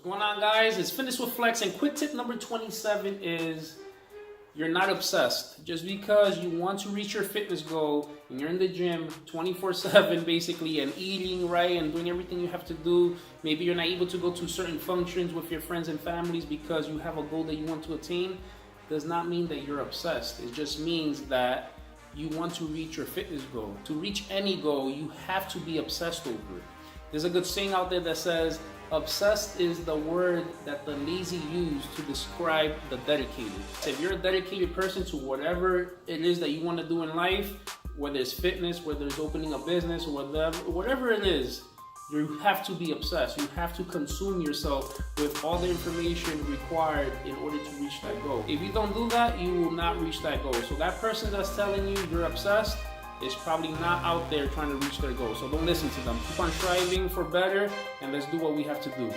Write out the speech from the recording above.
What's going on, guys? It's Fitness with Flex, and quick tip number 27 is you're not obsessed. Just because you want to reach your fitness goal and you're in the gym 24/7 basically and eating right and doing everything you have to do, maybe you're not able to go to certain functions with your friends and families because you have a goal that you want to attain, does not mean that you're obsessed. It just means that you want to reach your fitness goal. To reach any goal, you have to be obsessed over it. There's a good saying out there that says, obsessed is the word that the lazy use to describe the dedicated. If you're a dedicated person to whatever it is that you want to do in life, whether it's fitness, whether it's opening a business, or whatever it is, you have to be obsessed. You have to consume yourself with all the information required in order to reach that goal. If you don't do that, you will not reach that goal. So that person that's telling you you're obsessed is probably not out there trying to reach their goal. So don't listen to them. Keep on striving for better, and let's do what we have to do.